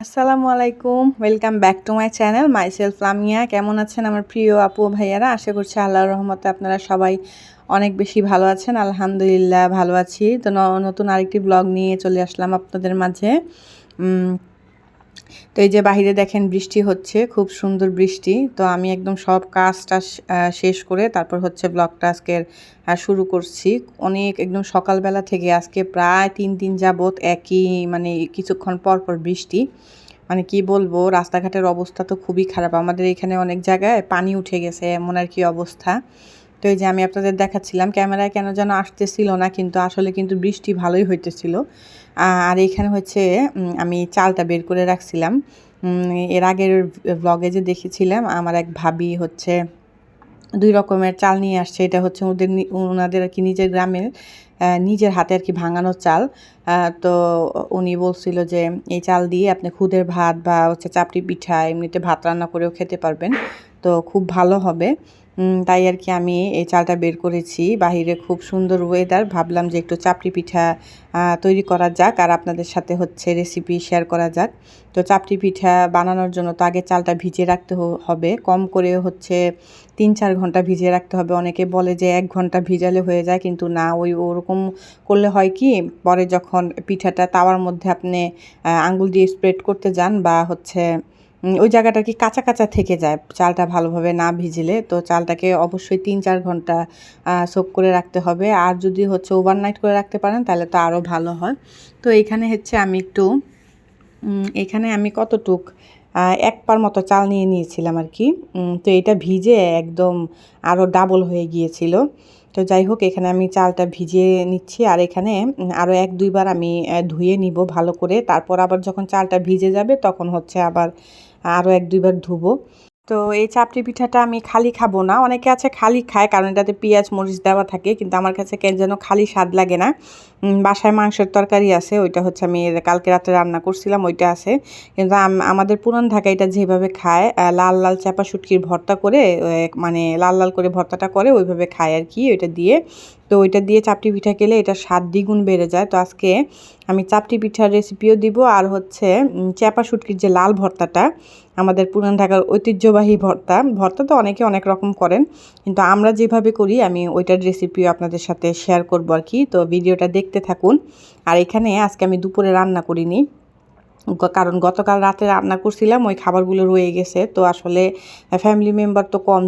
আসসালামু আলাইকুম, welcome back to my channel myself Lamia. কেমন আছেন আমার প্রিয় আপু ভাইয়ারা? আশা করছি আল্লাহর রহমতে আপনারা সবাই অনেক বেশি ভালো আছেন। আলহামদুলিল্লাহ ভালো আছি। তো নতুন আরেকটি ব্লগ নিয়ে চলে আসলাম আপনাদের মাঝে। তো এই যে বাহিরে দেখেন বৃষ্টি হচ্ছে, খুব সুন্দর বৃষ্টি। তো আমি একদম সব কাজটা শেষ করে তারপর হচ্ছে ব্লগটা আজকের শুরু করছি। অনেক একদম সকালবেলা থেকে আজকে প্রায় 3 দিন যাবৎ একই মানে কিছুক্ষণ পর পর বৃষ্টি। মানে কি বলবো, রাস্তাঘাটের অবস্থা তো খুবই খারাপ। আমাদের এখানে অনেক জায়গায় পানি উঠে গেছে, এমন আর কি অবস্থা। তো এই যে আমি আপনাদের দেখাচ্ছিলাম, ক্যামেরায় কেন যেন আসতেছিল না, কিন্তু আসলে কিন্তু বৃষ্টি ভালোই হইতেছিল। আর এইখানে হচ্ছে আমি চালটা বের করে রাখছিলাম। এর আগের ব্লগে যে দেখেছিলাম আমার এক ভাবি হচ্ছে 2 রকমের চাল নিয়ে আসছে। এটা হচ্ছে ওনাদের আর কি নিজের গ্রামের নিজের হাতে আর কি ভাঙানো চাল। তো উনি বলছিল যে এই চাল দিয়ে আপনি খুদের ভাত বা হচ্ছে চাপড়ি পিঠা এমনিতে ভাত রান্না করেও খেতে পারবেন, তো খুব ভালো হবে। তাই আর কি আমি এই চালটা বের করেছি। বাহিরে খুব সুন্দর ওয়েদার, ভাবলাম যে একটু চাপড়ি পিঠা তৈরি করা যাক আর আপনাদের সাথে হচ্ছে রেসিপি শেয়ার করা যাক। তো চাপড়ি পিঠা বানানোর জন্য তো আগে চালটা ভিজিয়ে রাখতে হবে, কম করে হচ্ছে 3-4 ঘন্টা ভিজিয়ে রাখতে হবে। অনেকে বলে যে 1 ঘন্টা ভিজালে হয়ে যায়, কিন্তু না, ওরকম করলে হয় কি, পরে যখন পিঠাটা তাওয়ার মধ্যে আপনি আঙ্গুল দিয়ে স্প্রেড করতে যান বা হচ্ছে ওই জায়গাটা কি কাঁচা কাঁচা থেকে যায় চালটা ভালোভাবে না ভিজলে। তো চালটাকে অবশ্যই 3-4 ঘন্টা সোক করে রাখতে হবে। আর যদি হচ্ছে ওভারনাইট করে রাখতে পারেন তাহলে তো আরও ভালো হয়। তো এখানে হচ্ছে আমি একটু এখানে আমি কতটুক 1 পার মতো চাল নিয়ে নিয়েছিলাম আর কি। তো এটা ভিজে একদম আরও ডাবল হয়ে গিয়েছিল। তো যাই হোক, এখানে আমি চালটা ভিজিয়ে নিচ্ছি আর এখানে আরও 1-2 বার আমি ধুয়ে নিব ভালো করে। তারপর আবার যখন চালটা ভিজে যাবে তখন হচ্ছে আবার আরও 1-2 বার ধুবো। তো এই চাপড়ি পিঠাটা আমি খালি খাবো না। অনেকে আছে খালি খায়, কারণ এটাতে পেঁয়াজ মরিচ দেওয়া থাকে, কিন্তু আমার কাছে কেন যেন খালি স্বাদ লাগে না। বাসায় মাংসের তরকারি আছে, ওইটা হচ্ছে আমি কালকে রাতে রান্না করছিলাম, ওইটা আছে। কিন্তু আমাদের পুরান ঢাকা এটা যেভাবে খায়, লাল লাল চাপা শুটকির ভর্তা করে, মানে লাল লাল করে ভর্তাটা করে ওইভাবে খায় আর কি, ওইটা দিয়ে। তো ওইটা দিয়ে চাপটি পিঠা খেলে এটা স্বাদ দ্বিগুণ বেড়ে যায়। তো আজকে আমি চাপটি পিঠার রেসিপিও দিব আর হচ্ছে চাপা শুটকির যে লাল ভর্তাটা, আমাদের পুরান ঢাকার ঐতিহ্যবাহী ভর্তা তো অনেকে অনেক রকম করেন, কিন্তু আমরা যেভাবে করি আমি ওইটার রেসিপিও আপনাদের সাথে শেয়ার করবো আর কি। তো ভিডিওটা দেখতে থাকুন। আর এখানে আজকে আমি দুপুরে রান্না করিনি, কারণ গতকাল রাতে রান্না করছিলাম, ওই খাবারগুলো রয়ে গেছে। তো আসলে ফ্যামিলি মেম্বার তো কম,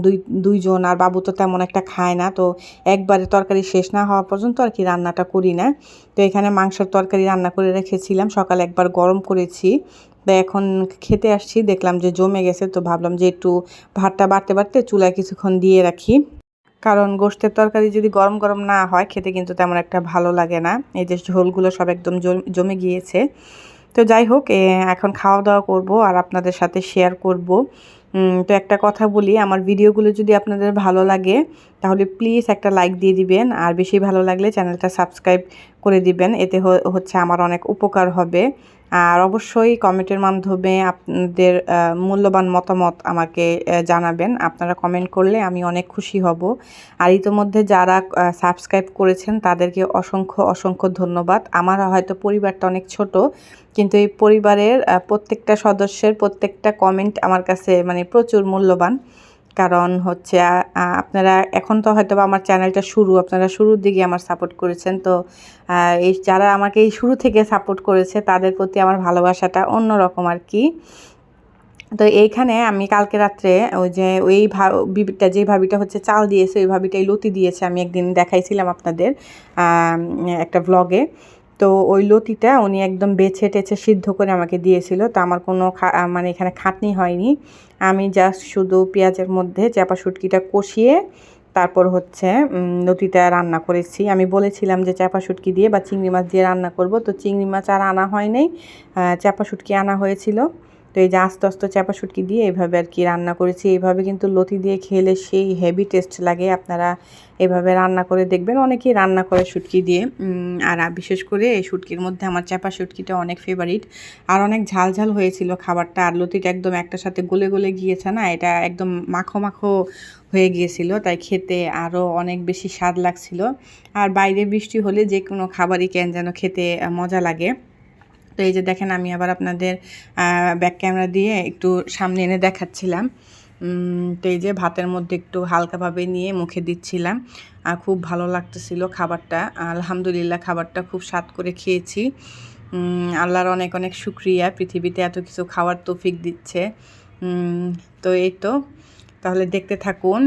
দুইজন, আর বাবু তো তেমন একটা খায় না। তো একবারে তরকারি শেষ না হওয়া পর্যন্ত আর কি রান্নাটা করি না। তো এখানে মাংসের তরকারি রান্না করে রেখেছিলাম, সকালে একবার গরম করেছি। তো এখন খেতে আসছি, দেখলাম যে জমে গেছে, তো ভাবলাম যে একটু ভাতটা বাড়তে বাড়তে চুলায় কিছুক্ষণ দিয়ে রাখি, কারণ গোশতের তরকারি যদি গরম গরম না হয় খেতে কিন্তু তেমন একটা ভালো লাগে না। এই যে ঝোলগুলো সব একদম জমে গিয়েছে। তো যাই হোক, এখন খাওয়া দাওয়া করব আর আপনাদের সাথে শেয়ার করব। তো একটা কথা বলি, আমার ভিডিওগুলো যদি আপনাদের ভালো লাগে তাহলে প্লিজ একটা লাইক দিয়ে দিবেন, আর বেশি ভালো লাগলে চ্যানেলটা সাবস্ক্রাইব করে দিবেন। এতে হচ্ছে আমার অনেক উপকার হবে। আর অবশ্যই কমেন্টের মাধ্যমে আপনাদের মূল্যবান মতামত আমাকে জানাবেন। আপনারা কমেন্ট করলে আমি অনেক খুশি হব। আর ইতোমধ্যে যারা সাবস্ক্রাইব করেছেন তাদেরকে অসংখ্য অসংখ্য ধন্যবাদ। আমার হয়তো পরিবারটা অনেক ছোট, কিন্তু এই পরিবারের প্রত্যেকটা সদস্যের প্রত্যেকটা কমেন্ট আমার কাছে মানে প্রচুর মূল্যবান। কারণ হচ্ছে আপনারা এখন তো হয়তো আমার চ্যানেলটা আপনারা শুরুর দিকে আমার সাপোর্ট করেছেন। তো এই যারা আমাকে এই শুরু থেকে সাপোর্ট করেছে তাদের প্রতি আমার ভালোবাসাটা অন্যরকম আর কি। তো এইখানে আমি কালকে রাত্রে ওই যে যে ভাবিটা হচ্ছে চাল দিয়েছে, ওই ভাবিটাই লতি দিয়েছে। আমি একদিন দেখাইছিলাম আপনাদের একটা ভ্লগে। তো ওই লতিটা উনি একদম বেছে টেছে সিদ্ধ করে আমাকে দিয়েছিল। তো আমার কোনো মানে এখানে খাটনি হয়নি। আমি জাস্ট শুধু পেঁয়াজের মধ্যে চাপা শুটকিটা কষিয়ে তারপর হচ্ছে লতিটা রান্না করেছি। আমি বলেছিলাম যে চাপা শুটকি দিয়ে বা চিংড়ি মাছ দিয়ে রান্না করব, তো চিংড়ি মাছ আর আনা হয় নাই, চাপা শুটকি আনা হয়েছিল। তো এই যে আস্তে আস্তে চাপা শুটকি দিয়ে এভাবে আর কি রান্না করেছি। এইভাবে কিন্তু লতি দিয়ে খেলে সেই হেভি টেস্ট লাগে। আপনারা এভাবে রান্না করে দেখবেন, অনেকেই রান্না করে শুটকি দিয়ে। আর বিশেষ করে এই শুটকির মধ্যে আমার চাপা শুটকিটা অনেক ফেভারিট। আর অনেক ঝাল ঝাল হয়েছিল খাবারটা, আর লতিটা একদম একটার সাথে গলে গলে গিয়েছে না, এটা একদম মাখো মাখো হয়ে গিয়েছিল, তাই খেতে আরও অনেক বেশি স্বাদ লাগছিল। আর বাইরে বৃষ্টি হলে যে কোনো খাবারই কেন যেন খেতে মজা লাগে। তো তো এই যে দেখেন আমি আবার আপনাদের ব্যাক ক্যামেরা দিয়ে একটু সামনে এনে দেখাচ্ছিলাম। তো এই যে ভাতের মধ্যে একটু হালকাভাবে নিয়ে মুখে দিচ্ছিলাম। খুব ভালো লাগতেছিল খাবারটা। আলহামদুলিল্লাহ খাবারটা খুব স্বাদ করে খেয়েছি। আল্লাহর অনেক অনেক শুকরিয়া, পৃথিবীতে এত কিছু খাওয়ার তৌফিক দিচ্ছে। তো এই তো, তাহলে দেখতে থাকুন।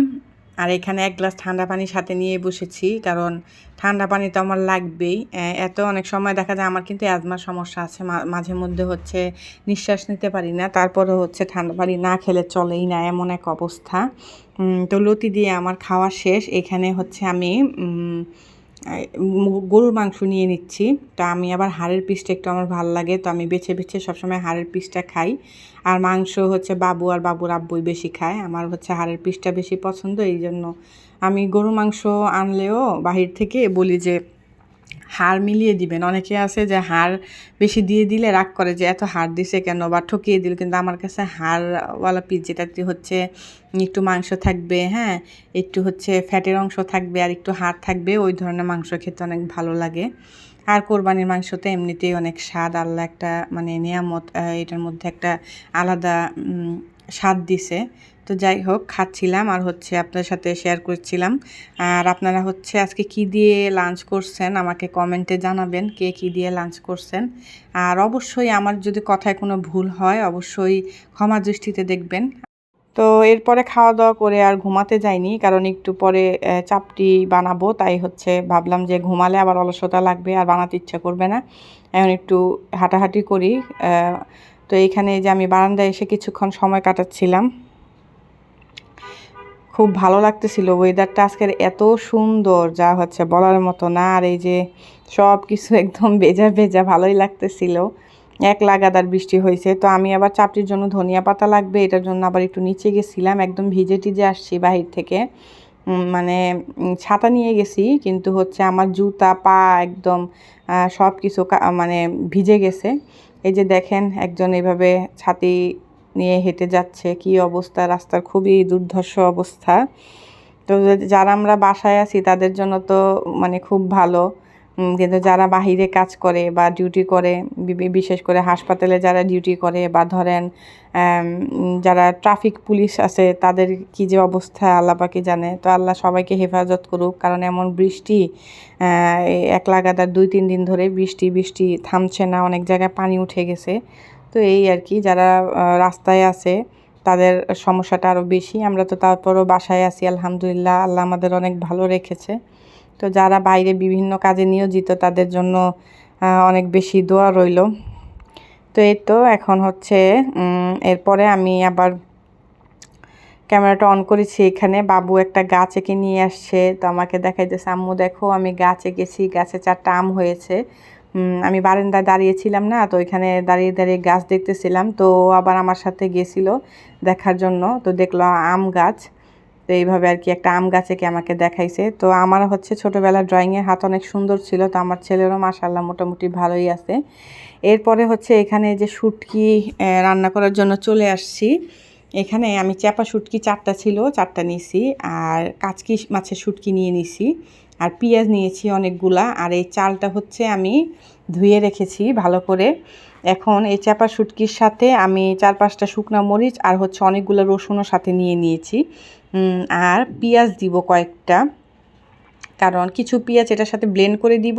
আর এখানে এক গ্লাস ঠান্ডা পানি সাথে নিয়ে বসেছি, কারণ ঠান্ডা পানি তো আমার লাগবেই। এত অনেক সময় দেখা যায় আমার কিন্তু অ্যাজমার সমস্যা আছে, মাঝে মধ্যে হচ্ছে নিঃশ্বাস নিতে পারি না, তারপরে হচ্ছে ঠান্ডা পানি না খেলে চলেই না, এমন এক অবস্থা। তো লতি দিয়ে আমার খাওয়া শেষ। এখানে হচ্ছে আমি গরুর মাংস নিয়ে নিচ্ছি। তো আমি আবার হাড়ের পিসটা একটু আমার ভালো লাগে, তো আমি বেছে বেছে সবসময় হাড়ের পিসটা খাই। আর মাংস হচ্ছে বাবু আর বাবুর আব্বুই বেশি খায়, আমার হচ্ছে হাড়ের পিসটা বেশি পছন্দ। এই জন্য আমি গরুর মাংস আনলেও বাহির থেকে বলি যে হাড় মিলিয়ে দিবেন। অনেকে আছে যে হাড় বেশি দিয়ে দিলে রাগ করে যে এত হাড় দিছে কেন বা ঠকিয়ে দিল, কিন্তু আমার কাছে হাড়ওয়ালা পিস যেটাতে হচ্ছে একটু মাংস থাকবে, হ্যাঁ, একটু হচ্ছে ফ্যাটের অংশ থাকবে আর একটু হাড় থাকবে, ওই ধরনের মাংস খেতে অনেক ভালো লাগে। আর কোরবানির মাংস তো এমনিতেই অনেক স্বাদ, আল্লাহ একটা মানে নিয়ামত, এটার মধ্যে একটা আলাদা স্বাদ দিছে। তো যাই হোক খাচ্ছিলাম আর হচ্ছে আপনার সাথে শেয়ার করছিলাম। আর আপনারা হচ্ছে আজকে কি দিয়ে লাঞ্চ করছেন আমাকে কমেন্টে জানাবেন, কে কি দিয়ে লাঞ্চ করছেন। আর অবশ্যই আমার যদি কথায় কোনো ভুল হয় অবশ্যই ক্ষমা দৃষ্টিতে দেখবেন। তো এরপরে খাওয়া দাওয়া করে আর ঘুমাতে যাইনি, কারণ একটু পরে চাপটি বানাবো, তাই হচ্ছে ভাবলাম যে ঘুমালে আবার অলসতা লাগবে আর বানাতে ইচ্ছা করবে না, এখন একটু হাঁটাহাঁটি করি। তো এইখানে যে আমি বারান্দায় এসে কিছুক্ষণ সময় কাটাচ্ছিলাম, খুব ভালো লাগতেছিল। ওয়েদারটা আজকের এত সুন্দর যা হচ্ছে বলার মতো না। আর এই যে সব কিছু একদম ভেজা ভেজা, ভালোই লাগতেছিল। এক লাগাতার বৃষ্টি হয়েছে। তো আমি আবার চাপটির জন্য ধনিয়া পাতা লাগবে, এটার জন্য আবার একটু নিচে গেছিলাম, একদম ভিজে টিজে আসছি বাহির থেকে। মানে ছাতা নিয়ে গেছি, কিন্তু হচ্ছে আমার জুতা পা একদম সব কিছু মানে ভিজে গেছে। এই যে দেখেন একজন এভাবে ছাতি নিয়ে হেঁটে যাচ্ছে, কি অবস্থা রাস্তার, খুবই দুর্ধর্ষ অবস্থা। তো যারা আমরা বাসায় আছি তাদের জন্য তো মানে খুব ভালো, কিন্তু যারা বাহিরে কাজ করে বা ডিউটি করে, বিশেষ করে হাসপাতালে যারা ডিউটি করে বা ধরেন যারা ট্রাফিক পুলিশ আছে, তাদের কি যে অবস্থা আল্লাহ পাকই জানে। তো আল্লাহ সবাইকে হেফাজত করুক, কারণ এমন বৃষ্টি এক লাগাতার 2-3 দিন ধরে বৃষ্টি বৃষ্টি থামছে না, অনেক জায়গায় পানি উঠে গেছে। তো এই আর কি, যারা রাস্তায় আছে তাদের সমস্যাটা আরও বেশি। আমরা তো তারপরও বাসায় আছি, আলহামদুলিল্লাহ, আল্লাহ আমাদের অনেক ভালো রেখেছে। তো যারা বাইরে বিভিন্ন কাজে নিয়োজিত তাদের জন্য অনেক বেশি দোয়া রইল। তো এই তো এখন হচ্ছে এরপরে আমি আবার ক্যামেরাটা অন করেছি। এখানে বাবু একটা গাছ এঁকে নিয়ে আসছে, তো আমাকে দেখাইতেছে, আম্মু দেখো আমি গাছ এঁকেছি, গাছে 4টা আম হয়েছে। আমি বারান্দায় দাঁড়িয়েছিলাম না, তো ওইখানে দাঁড়িয়ে দাঁড়িয়ে গাছ দেখতেছিলাম, তো আবার আমার সাথে গেছিল দেখার জন্য, তো দেখলো আম গাছ। তো এইভাবে আর কি একটা আম গাছেকে আমাকে দেখাইছে। তো আমার হচ্ছে ছোটোবেলার ড্রয়িংয়ের হাত অনেক সুন্দর ছিল, তো আমার ছেলেরও মাশাআল্লাহ মোটামুটি ভালোই আছে। এরপরে হচ্ছে এখানে যে শুটকি রান্না করার জন্য চলে আসছি। এখানে আমি চ্যাপা শুটকি 4টা ছিল, 4টা নিয়েছি, আর কাচকি মাছের শুটকি নিয়ে নিছি, আর পেঁয়াজ নিয়েছি অনেকগুলা। আর এই চালটা হচ্ছে আমি ধুয়ে রেখেছি ভালো করে। এখন এই চ্যাপা শুটকির সাথে আমি 4-5টা শুকনো মরিচ আর হচ্ছে অনেকগুলো রসুনও সাথে নিয়ে নিয়েছি, আর পেঁয়াজ দিব কয়েকটা, কারণ কিছু পেঁয়াজ এটার সাথে ব্লেন্ড করে দিব,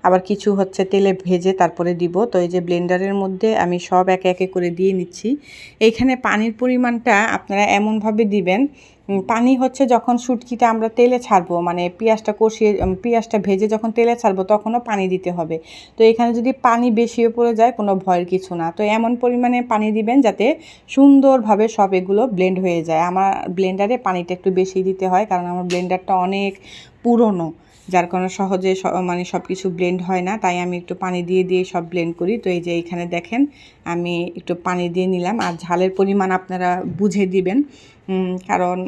আবার কিছু হচ্ছে তেলে ভেজে তারপরে দিব। তো এই যে ব্লেন্ডারের মধ্যে আমি সব একে একে করে দিয়ে নিচ্ছি। এইখানে পানির পরিমাণটা আপনারা এমনভাবে দিবেন, পানি হচ্ছে যখন শুটকিটা আমরা তেলে ছাড়বো, মানে পেঁয়াজটা কষিয়ে পেঁয়াজটা ভেজে যখন তেলে ছাড়বো তখনও পানি দিতে হবে। তো এখানে যদি পানি বেশিও পড়ে যায় কোনো ভয়ের কিছু না। তো এমন পরিমাণে পানি দিবেন যাতে সুন্দরভাবে সব এগুলো ব্লেন্ড হয়ে যায়। আমার ব্লেন্ডারে পানিটা একটু বেশি দিতে হয়, কারণ আমার ব্লেন্ডারটা অনেক পুরনো, যার কারণে সহজে মানে সব কিছু ব্লেন্ড হয় না, তাই আমি একটু পানি দিয়ে দিয়ে সব ব্লেন্ড করি। তো এই যে এইখানে দেখেন আমি একটু পানি দিয়ে নিলাম। আর ঝালের পরিমাণ আপনারা বুঝে দিবেন, কারণ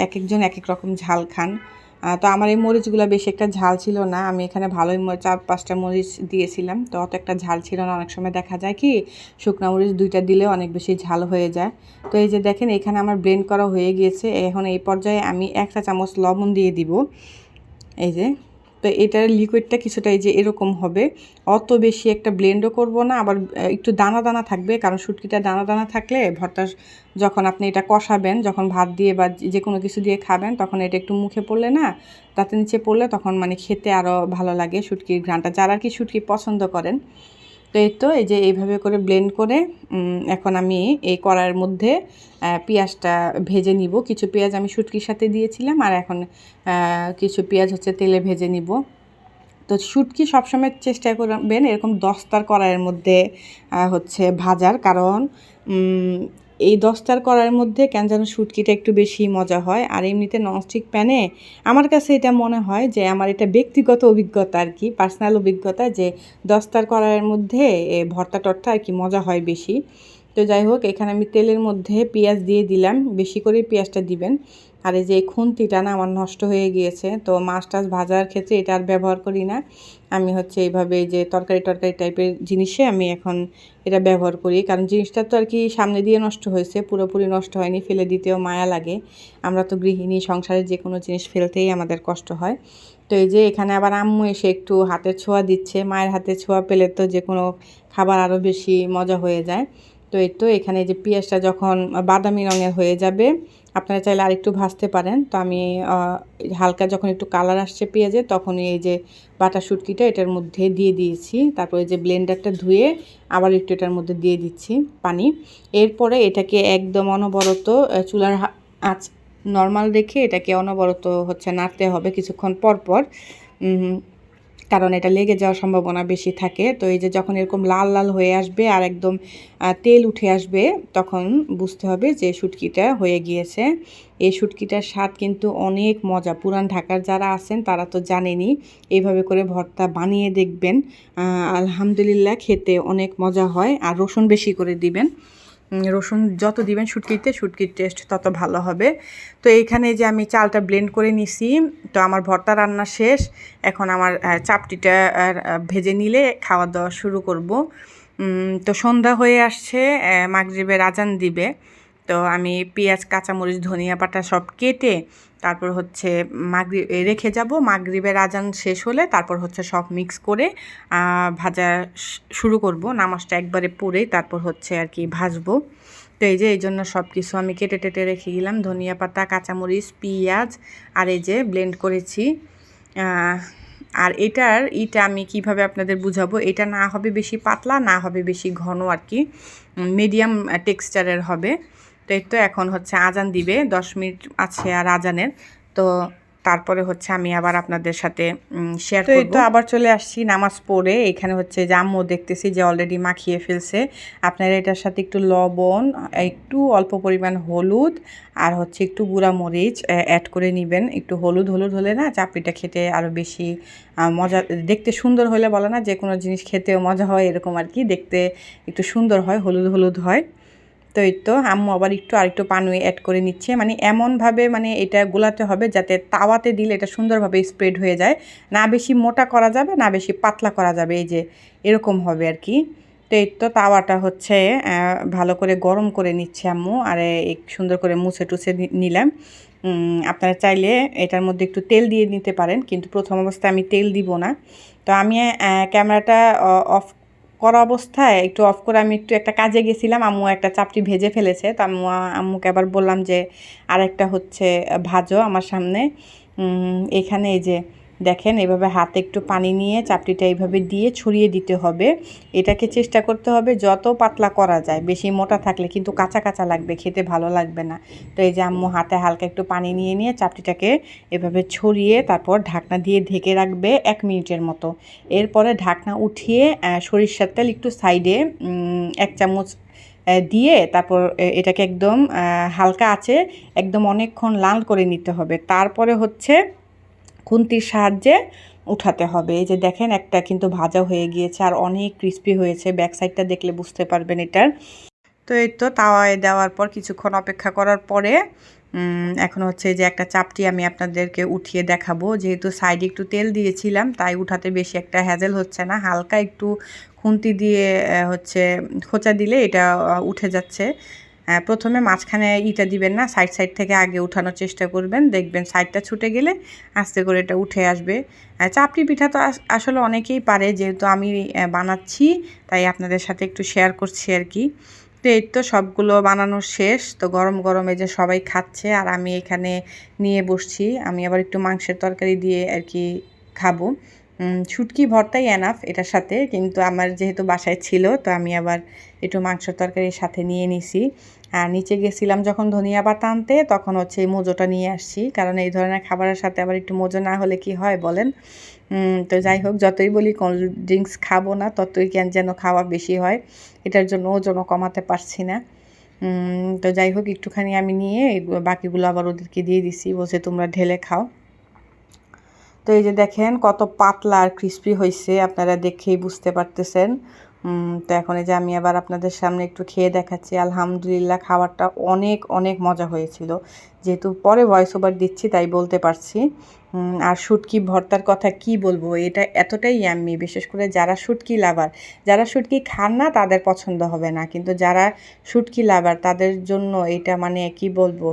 এক একজন এক এক রকম ঝাল খান। তো আমার এই মরিচগুলো বেশি একটা ঝাল ছিল না, আমি এখানে ভালোই 4-5টা মরিচ দিয়েছিলাম, তো অত একটা ঝাল ছিল না। অনেক সময় দেখা যায় কি শুকনো মরিচ 2টা দিলে অনেক বেশি ঝাল হয়ে যায়। তো এই যে দেখেন এখানে আমার ব্লেন্ড করা হয়ে গিয়েছে। এখন এই পর্যায়ে আমি 1 চা চামচ লবণ দিয়ে দিব। এই যে তো এটার লিকুইডটা কিছুটা এই যে এরকম হবে, অত বেশি একটা ব্লেন্ডও করব না, আবার একটু দানা দানা থাকবে, কারণ শুটকিটা দানা দানা থাকলে ভর্তা যখন আপনি এটা কষাবেন, যখন ভাত দিয়ে বা যে কোনো কিছু দিয়ে খাবেন, তখন এটা একটু মুখে পড়লে না, তাতে নিচে পড়লে তখন মানে খেতে আরও ভালো লাগে শুটকির ঘ্রাণটা, যারা আর কি শুটকি পছন্দ করেন। তো এই যে এইভাবে করে ব্লেন্ড করে এখন আমি এই কড়াইয়ের মধ্যে পেঁয়াজটা ভেজে নিব। কিছু পেঁয়াজ আমি শুটকির সাথে দিয়েছিলাম, আর এখন কিছু পেঁয়াজ হচ্ছে তেলে ভেজে নিব। তো শুটকি সবসময় চেষ্টা করবেন এরকম দস্তার কড়াইয়ের মধ্যে হচ্ছে ভাজার, কারণ এই দস্তার কড়াইয়ের মধ্যে কেন যেন শুটকিটা একটু বেশি মজা হয়। আর এমনিতে ননস্টিক প্যানে আমার কাছে এটা মনে হয় যে, আমার এটা ব্যক্তিগত অভিজ্ঞতা আর কি, পার্সোনাল অভিজ্ঞতা, যে দস্তার কড়াইয়ের মধ্যে ভর্তা টর্তা আর কি মজা হয় বেশি। তো যাই হোক, এখানে আমি তেলের মধ্যে পেঁয়াজ দিয়ে দিলাম, বেশি করে পেঁয়াজটা দিবেন। আর এই যে খুন্তিটা না আমার নষ্ট হয়ে গিয়েছে, তো মাছ টাছ ভাজার ক্ষেত্রে এটা আর ব্যবহার করি না। আমি হচ্ছে এইভাবে যে তরকারি টাইপের জিনিসে আমি এখন এটা ব্যবহার করি, কারণ জিনিসটা তো আর কি সামনে দিয়ে নষ্ট হয়েছে, পুরোপুরি নষ্ট হয়নি, ফেলে দিতেও মায়া লাগে। আমরা তো গৃহিণী, সংসারে যে কোনো জিনিস ফেলতেই আমাদের কষ্ট হয়। তো এই যে এখানে আবার আম্মু এসে একটু হাতের ছোঁয়া দিচ্ছে, মায়ের হাতের ছোঁয়া পেলে তো যে কোনো খাবার আরও বেশি মজা হয়ে যায়। তো এখানে যে পেঁয়াজটা যখন বাদামি রঙের হয়ে যাবে, আপনারা চাইলে আরেকটু ভাজতে পারেন। তো আমি হালকা যখন একটু কালার আসছে পেঁয়াজে, তখনই এই যে বাটা শুটকিটা এটার মধ্যে দিয়ে দিয়েছি। তারপরে যে ব্লেন্ডারটা ধুয়ে আবার একটু এটার মধ্যে দিয়ে দিচ্ছি পানি। এরপরে এটাকে একদম অনবরত চুলার আঁচ নর্মাল রেখে এটাকে অনবরত হচ্ছে নাড়তে হবে কিছুক্ষণ পর পর, কারণ এটা লেগে যাওয়ার সম্ভাবনা বেশি থাকে। তো এই যে যখন এরকম লাল লাল হয়ে আসবে আর একদম তেল উঠে আসবে, তখন বুঝতে হবে যে শুটকিটা হয়ে গিয়েছে। এই শুটকিটার স্বাদ কিন্তু অনেক মজা, পুরান ঢাকার যারা আছেন তারা তো জানেনই, এইভাবে করে ভর্তা বানিয়ে দেখবেন, আলহামদুলিল্লাহ খেতে অনেক মজা হয়। আর রসুন বেশি করে দিবেন, রসুন যত দিবেন শুটকিতে, শুটকির টেস্ট তত ভালো হবে। তো এইখানে যে আমি চালটা ব্লেন্ড করে নিছি, তো আমার ভর্তা রান্না শেষ। এখন আমার চাপটিটা ভেজে নিলে খাওয়া দাওয়া শুরু করব। তো সন্ধ্যা হয়ে আসছে, মাগরিবের আজান দিবে। তো আমি পেঁয়াজ, কাঁচামরিচ, ধনিয়া পাতা সব কেটে তারপর হচ্ছে রেখে যাব, মাগরিবের আজান শেষ হলে তারপর হচ্ছে সব মিক্স করে ভাজা শুরু করব, নামাজটা একবারে পড়েই তারপর হচ্ছে আর কি ভাজবো। তো এই যে এই জন্য সব কিছু আমি কেটে রেখে গেলাম, ধনিয়া পাতা, কাঁচামরিচ, পেঁয়াজ, আর এই যে ব্লেন্ড করেছি। আর এটা আমি কিভাবে আপনাদের বুঝাবো, এটা না হবে বেশি পাতলা, না হবে বেশি ঘন আর কি, মিডিয়াম টেক্সচারের হবে। তো এখন হচ্ছে আজান দিবে, 10 মিনিট আছে আর আজানের। তো তারপরে হচ্ছে আমি আবার আপনাদের সাথে শেয়ার করব। তো আবার চলে আসছি নামাজ পড়ে, এখানে হচ্ছে যে আম্মু দেখতেছি যে অলরেডি মাখিয়ে ফেলছে। আপনারা এটার সাথে একটু লবণ, একটু অল্প পরিমাণ হলুদ, আর হচ্ছে একটু গুঁড়া মরিচ অ্যাড করে নেবেন। একটু হলুদ হলে না চাপড়িটা খেতে আরও বেশি মজা, দেখতে সুন্দর হলে বলে না যে কোনো জিনিস খেতেও মজা হয়, এরকম আর কি, দেখতে একটু সুন্দর হয়, হলুদ হয়। তো আম্মু আবার আরেকটু পানি অ্যাড করে নিচ্ছে, মানে এমনভাবে মানে এটা গোলাতে হবে যাতে তাওয়াতে দিলে এটা সুন্দরভাবে স্প্রেড হয়ে যায়, না বেশি মোটা করা যাবে না বেশি পাতলা করা যাবে, এই যে এরকম হবে আর কি। তো তাওয়াটা হচ্ছে ভালো করে গরম করে নিচ্ছে আম্মু, আর সুন্দর করে মুছে টুছে নিলাম। আপনারা চাইলে এটার মধ্যে একটু তেল দিয়ে নিতে পারেন, কিন্তু প্রথম অবস্থায় আমি তেল দিব না। তো আমি ক্যামেরাটা অফ করা অবস্থায় একটু অফ করে আমি একটু একটা কাজে গেছিলাম, আম্মু একটা চাপটি ভেজে ফেলেছে। তো আম্মুকে আবার বললাম যে আরেকটা হচ্ছে ভাজো আমার সামনে। এখানে এই যে দেখেন, এভাবে হাতে একটু পানি নিয়ে চাপটিটা এইভাবে দিয়ে ছড়িয়ে দিতে হবে। এটাকে চেষ্টা করতে হবে যত পাতলা করা যায়, বেশি মোটা থাকলে কিন্তু কাঁচা কাঁচা লাগবে, খেতে ভালো লাগবে না। তো এই যে আম্মু হাতে হালকা একটু পানি নিয়ে চাপটিটাকে এভাবে ছড়িয়ে তারপর ঢাকনা দিয়ে ঢেকে রাখবে 1 মিনিটের মতো। এরপরে ঢাকনা উঠিয়ে সরিষার তেল একটু সাইডে 1 চামচ দিয়ে তারপর এটাকে একদম হালকা আঁচে একদম অনেকক্ষণ লাল করে নিতে হবে। তারপরে হচ্ছে খুন্তির সাহায্যে উঠাতে হবে। এই যে দেখেন, একটা কিন্তু ভাজা হয়ে গিয়েছে আর অনেক ক্রিস্পি হয়েছে, ব্যাক সাইডটা দেখলে বুঝতে পারবেন এটার। তো তাওয়ায় দেওয়ার পর কিছুক্ষণ অপেক্ষা করার পরে এখন হচ্ছে যে একটা চাপটি আমি আপনাদেরকে উঠিয়ে দেখাবো। যেহেতু সাইডে একটু তেল দিয়েছিলাম তাই উঠাতে বেশি একটা হ্যাজেল হচ্ছে না, হালকা একটু খুন্তি দিয়ে হচ্ছে খোঁচা দিলে এটা উঠে যাচ্ছে। প্রথমে মাঝখানে ইটা দিবেন না, সাইড সাইড থেকে আগে উঠানোর চেষ্টা করবেন, দেখবেন সাইডটা ছুটে গেলে আস্তে করে এটা উঠে আসবে। চাপটি পিঠা তো আসলে অনেকেই পারে, যেহেতু আমি বানাচ্ছি তাই আপনাদের সাথে একটু শেয়ার করছি আর কি। তো এই তো সবগুলো বানানো শেষ, তো গরম গরমে যে সবাই খাচ্ছে আর আমি এখানে নিয়ে বসছি। আমি আবার একটু মাংসের তরকারি দিয়ে আর কি খাবো। শুটকি ভর্তাই এনাফ এটার সাথে, কিন্তু আমার যেহেতু বাসায় ছিল তো আমি আবার একটু মাংসের তরকারির সাথে নিয়ে নিছি। আর নিচে গেছিলাম যখন ধনিয়া পাতা আনতে, তখন হচ্ছে এই মোজোটা নিয়ে আসছি, কারণ এই ধরনের খাবারের সাথে আবার একটু মোজো না হলে কি হয় বলেন। তো যাই হোক, যতই বলি কোল্ড ড্রিঙ্কস খাবো না, ততই কেন যেন খাওয়া বেশি হয়, এটার জন্য ওজনও কমাতে পারছি না। তো যাই হোক, একটুখানি আমি নিয়ে বাকিগুলো আবার ওদেরকে দিয়ে দিছি, বলছে তোমরা ঢেলে খাও। তো এই যে দেখেন কত পাতলা আর ক্রিস্পি হয়েছে, আপনারা দেখেই বুঝতে পারতেছেন। তো এখন এই যে আমি আবার আপনাদের সামনে একটু খেয়ে দেখাচ্ছি। আলহামদুলিল্লাহ, খাবারটা অনেক অনেক মজা হয়েছিল। যেহেতু পরে ভয়েস ওভার দিচ্ছি তাই বলতে পারছি। আর শুটকি ভর্তার কথা কি বলবো, এটা এতটাই ইয়াম্মি, বিশেষ করে যারা শুটকি লাভার, যারা শুটকি খান না তাদের পছন্দ হবে না, কিন্তু যারা শুটকি লাভার তাদের জন্য এটা মানে কি বলবো,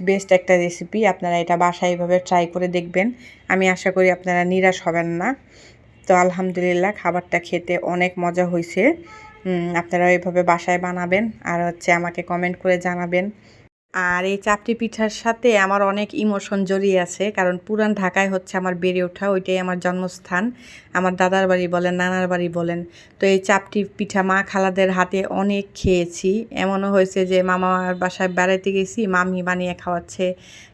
বেস্ট একটা রেসিপি। আপনারা এটা বাসায় এভাবে ট্রাই করে দেখবেন, আমি আশা করি আপনারা নিরাশ হবেন না। তো আলহামদুলিল্লাহ, খাবারটা খেতে অনেক মজা হয়েছে। আপনারা এভাবে বাসায় বানাবেন আর হচ্ছে আমাকে কমেন্ট করে জানাবেন। আর এই চাপটি পিঠার সাথে আমার অনেক ইমোশন জড়িয়ে আছে, কারণ পুরান ঢাকায় হচ্ছে আমার বেড়ে ওঠা, ওইটাই আমার জন্মস্থান। আমার দাদার বাড়ি বলেন, নানার বাড়ি বলেন। তো এই চাপটি পিঠা মা খালাদের হাতে অনেক খেয়েছি। এমনও হয়েছে যে মামার বাসায় বেড়াতে গেছি, মামি বানিয়ে খাওয়াচ্ছে,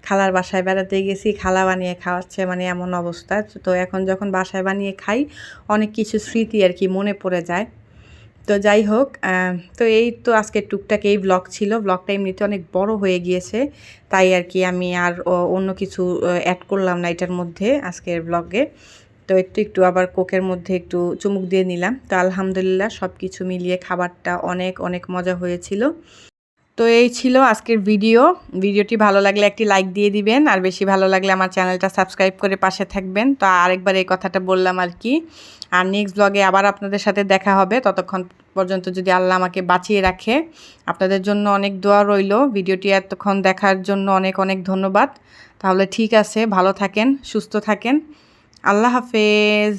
খালার বাসায় বেড়াতে গেছি, খালা বানিয়ে খাওয়াচ্ছে, মানে এমন অবস্থা। তো এখন যখন বাসায় বানিয়ে খাই, অনেক কিছু স্মৃতি আর কি মনে পড়ে যায়। তো যাই হোক, তো এই তো আজকের টুকটাক এই ব্লগ ছিল। ব্লগটা এমনিতে অনেক বড় হয়ে গিয়েছে, তাই আর কি আমি আর অন্য কিছু অ্যাড করলাম না এটার মধ্যে আজকের ব্লগে। তো একটু আবার কোকের মধ্যে একটু চুমুক দিয়ে নিলাম। তো আলহামদুলিল্লাহ, সব কিছু মিলিয়ে খাবারটা অনেক অনেক মজা হয়েছিল। তো এই ছিল আজকের ভিডিওটি ভালো লাগলে একটি লাইক দিয়ে দিবেন, আর বেশি ভালো লাগলে আমার চ্যানেলটা সাবস্ক্রাইব করে পাশে থাকবেন। তো আরেকবার এই কথাটা বললাম আর কি। আর নেক্সট ব্লগে আবার আপনাদের সাথে দেখা হবে, ততক্ষণ পর্যন্ত যদি আল্লাহ আমাকে বাঁচিয়ে রাখে। আপনাদের জন্য অনেক দোয়া রইল। ভিডিওটি এতক্ষণ দেখার জন্য অনেক অনেক ধন্যবাদ। তাহলে ঠিক আছে, ভালো থাকেন, সুস্থ থাকেন, আল্লাহ হাফেজ।